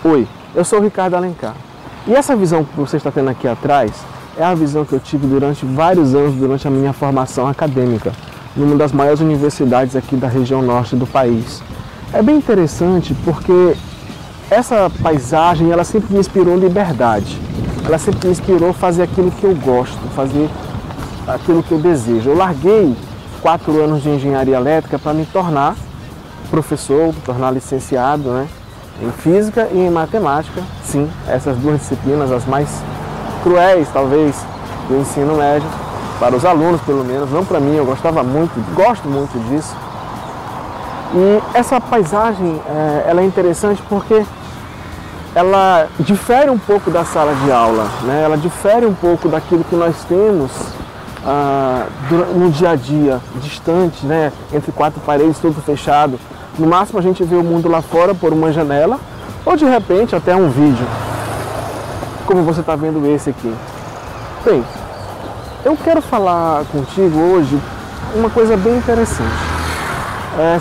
Oi, eu sou o Ricardo Alencar. E essa visão que você está tendo aqui atrás é a visão que eu tive durante vários anos, durante a minha formação acadêmica, numa das maiores universidades aqui da região norte do país. É bem interessante porque essa paisagem, ela sempre me inspirou liberdade. Ela sempre me inspirou fazer aquilo que eu gosto, fazer aquilo que eu desejo. Eu larguei 4 anos de engenharia elétrica para me tornar professor, me tornar licenciado, né, em física e em matemática. Sim, essas duas disciplinas, as mais cruéis, talvez, do ensino médio, para os alunos, pelo menos, não para mim, eu gostava muito, gosto muito disso. E essa paisagem, ela é interessante porque ela difere um pouco da sala de aula, né? Ela difere um pouco daquilo que nós temos no dia a dia, distante, né? Entre 4 paredes, tudo fechado. No máximo a gente vê o mundo lá fora por uma janela, ou de repente até um vídeo, como você está vendo esse aqui. Bem, eu quero falar contigo hoje uma coisa bem interessante.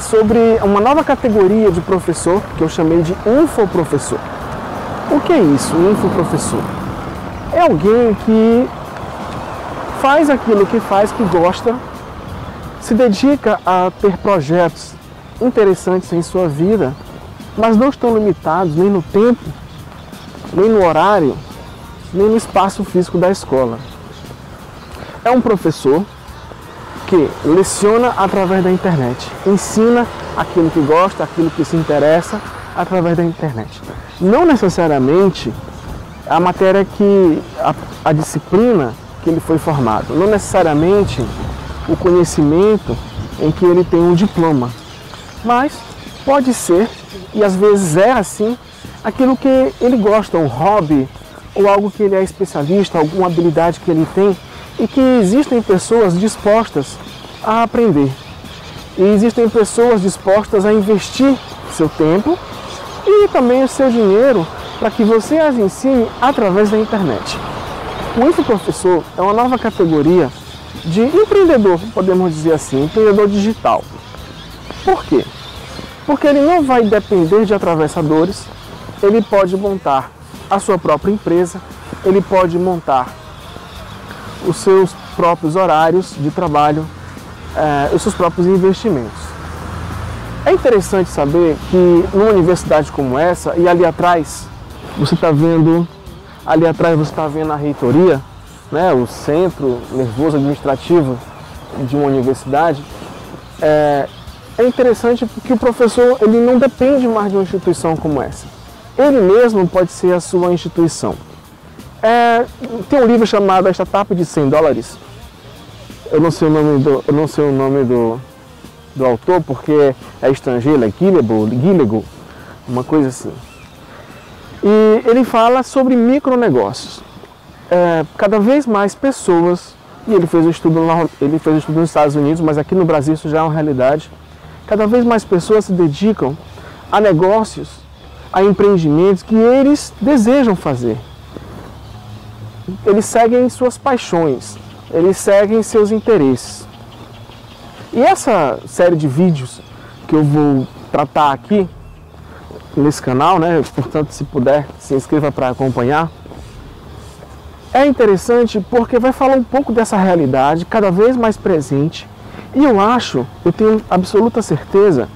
Sobre uma nova categoria de professor que eu chamei de infoprofessor. O que é isso, infoprofessor? É alguém que faz aquilo que faz, que gosta, se dedica a ter projetos interessantes em sua vida, mas não estão limitados nem no tempo, nem no horário, nem no espaço físico da escola. É um professor que leciona através da internet, ensina aquilo que gosta, aquilo que se interessa através da internet. Não necessariamente a matéria a disciplina que ele foi formado, não necessariamente o conhecimento em que ele tem um diploma, mas pode ser, e às vezes é assim, aquilo que ele gosta, um hobby, ou algo que ele é especialista, alguma habilidade que ele tem, e que existem pessoas dispostas a aprender. E existem pessoas dispostas a investir seu tempo e também o seu dinheiro para que você as ensine através da internet. O infoprofessor é uma nova categoria de empreendedor, podemos dizer assim, empreendedor digital. Por quê? Porque ele não vai depender de atravessadores, ele pode montar a sua própria empresa, ele pode montar os seus próprios horários de trabalho, os seus próprios investimentos. É interessante saber que numa universidade como essa, e ali atrás você está vendo a reitoria, né, o centro nervoso administrativo de uma universidade. É interessante porque o professor, ele não depende mais de uma instituição como essa. Ele mesmo pode ser a sua instituição. Tem um livro chamado A Startup de $100. Eu não sei o nome do autor porque é estrangeiro, é Gilego, uma coisa assim. E ele fala sobre micronegócios. Cada vez mais pessoas, e ele fez um estudo nos Estados Unidos, mas aqui no Brasil isso já é uma realidade. Cada vez mais pessoas se dedicam a negócios, a empreendimentos que eles desejam fazer. Eles seguem suas paixões, eles seguem seus interesses. E essa série de vídeos que eu vou tratar aqui nesse canal, né? Portanto, se puder, se inscreva para acompanhar. É interessante porque vai falar um pouco dessa realidade cada vez mais presente. E eu tenho absoluta certeza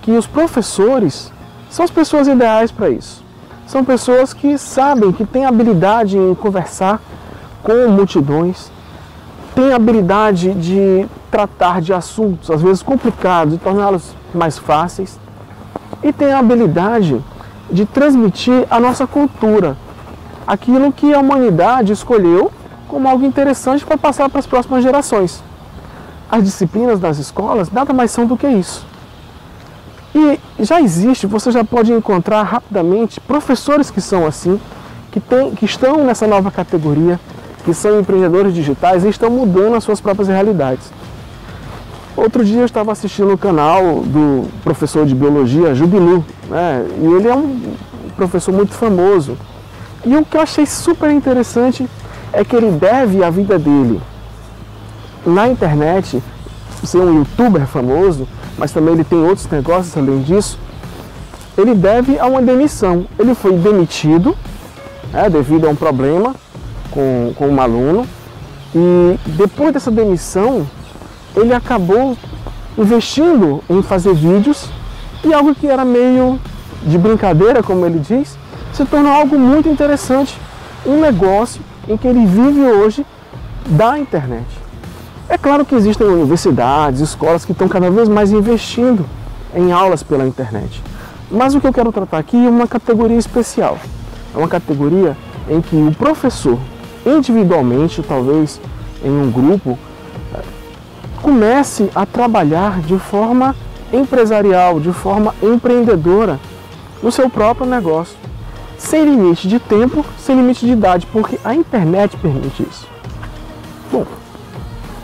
que os professores são as pessoas ideais para isso. São pessoas que sabem, que têm habilidade em conversar com multidões, têm habilidade de tratar de assuntos, às vezes complicados, e torná-los mais fáceis, e têm a habilidade de transmitir a nossa cultura, aquilo que a humanidade escolheu como algo interessante para passar para as próximas gerações. As disciplinas das escolas nada mais são do que isso. E já existe, você já pode encontrar rapidamente professores que são assim, que estão nessa nova categoria, que são empreendedores digitais e estão mudando as suas próprias realidades. Outro dia eu estava assistindo o canal do professor de biologia, Jubilu, né? E ele é um professor muito famoso. E o que eu achei super interessante é que ele deve a vida dele na internet, ser um youtuber famoso, mas também ele tem outros negócios além disso, ele deve a uma demissão. Ele foi demitido devido a um problema com um aluno, e depois dessa demissão ele acabou investindo em fazer vídeos, e algo que era meio de brincadeira, como ele diz, se tornou algo muito interessante, um negócio em que ele vive hoje da internet. É claro que existem universidades, escolas que estão cada vez mais investindo em aulas pela internet, mas o que eu quero tratar aqui é uma categoria especial. É uma categoria em que o professor, individualmente, talvez em um grupo, comece a trabalhar de forma empresarial, de forma empreendedora, no seu próprio negócio, sem limite de tempo, sem limite de idade, porque a internet permite isso. Bom,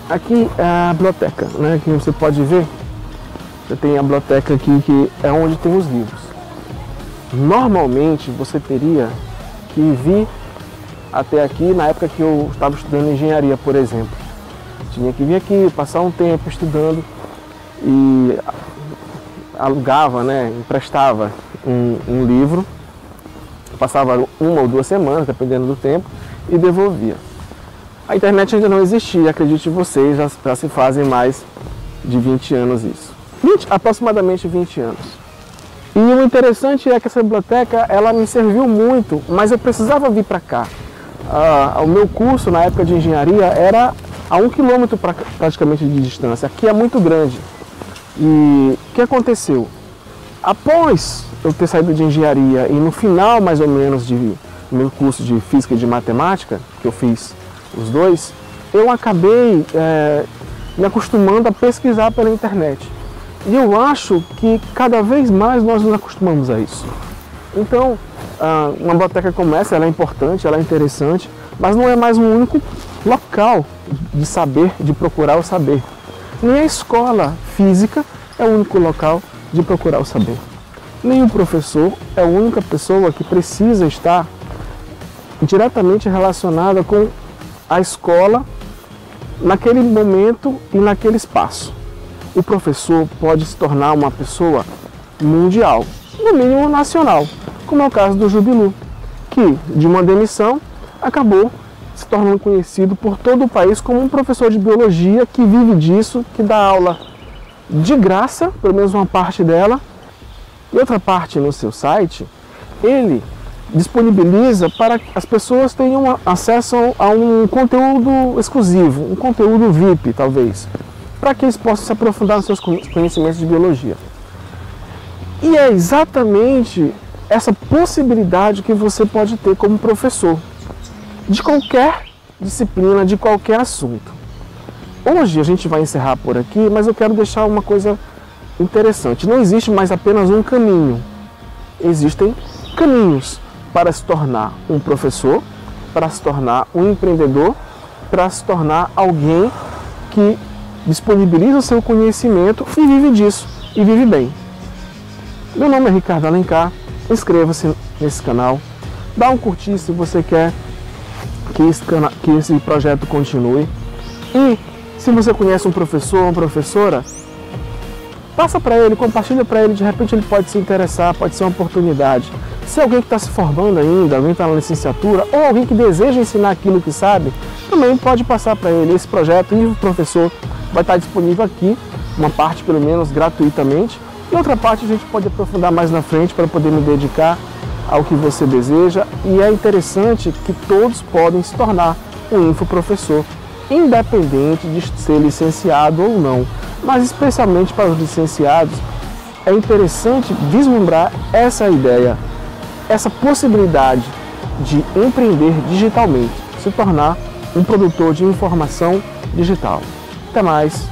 aqui é a biblioteca, né, que você pode ver. Você tem a biblioteca aqui, que é onde tem os livros. Normalmente você teria que vir até aqui na época que eu estava estudando engenharia, por exemplo. Tinha que vir aqui, passar um tempo estudando e alugava, emprestava um livro, passava 1 ou 2 semanas, dependendo do tempo, e devolvia. A internet ainda não existia, acredite vocês, já se fazem mais de 20 anos isso. Aproximadamente 20 anos. E o interessante é que essa biblioteca, ela me serviu muito, mas eu precisava vir para cá. O meu curso, na época de engenharia, era a 1 quilômetro praticamente de distância. Aqui é muito grande. E o que aconteceu? Após eu ter saído de engenharia e no final, mais ou menos, do meu curso de física e de matemática, que eu fiz os dois, eu acabei me acostumando a pesquisar pela internet. E eu acho que cada vez mais nós nos acostumamos a isso. Então, uma biblioteca como essa, ela é importante, ela é interessante, mas não é mais um único local de saber, de procurar o saber. Nem a escola física é o único local de procurar o saber. Nem o professor é a única pessoa que precisa estar diretamente relacionada com a escola naquele momento e naquele espaço. O professor pode se tornar uma pessoa mundial, no mínimo nacional, como é o caso do Jubilu, que de uma demissão acabou se tornando conhecido por todo o país como um professor de biologia que vive disso, que dá aula de graça, pelo menos uma parte dela, e outra parte no seu site, ele disponibiliza para que as pessoas tenham acesso a um conteúdo exclusivo, um conteúdo VIP, talvez, para que eles possam se aprofundar nos seus conhecimentos de biologia. E é exatamente essa possibilidade que você pode ter como professor, de qualquer disciplina, de qualquer assunto. Hoje a gente vai encerrar por aqui, mas eu quero deixar uma coisa interessante. Não existe mais apenas um caminho. Existem caminhos para se tornar um professor, para se tornar um empreendedor, para se tornar alguém que disponibiliza o seu conhecimento e vive disso, e vive bem. Meu nome é Ricardo Alencar, inscreva-se nesse canal, dá um curtir se você quer que esse projeto continue. E se você conhece um professor ou uma professora, passa para ele, compartilha para ele, de repente ele pode se interessar, pode ser uma oportunidade. Se alguém que está se formando ainda, alguém que está na licenciatura, ou alguém que deseja ensinar aquilo que sabe, também pode passar para ele. Esse projeto Livro Professor vai estar disponível aqui, uma parte pelo menos gratuitamente, e outra parte a gente pode aprofundar mais na frente para poder me dedicar ao que você deseja. E é interessante que todos podem se tornar um infoprofessor, independente de ser licenciado ou não. Mas especialmente para os licenciados, é interessante vislumbrar essa ideia, essa possibilidade de empreender digitalmente, se tornar um produtor de informação digital. Até mais!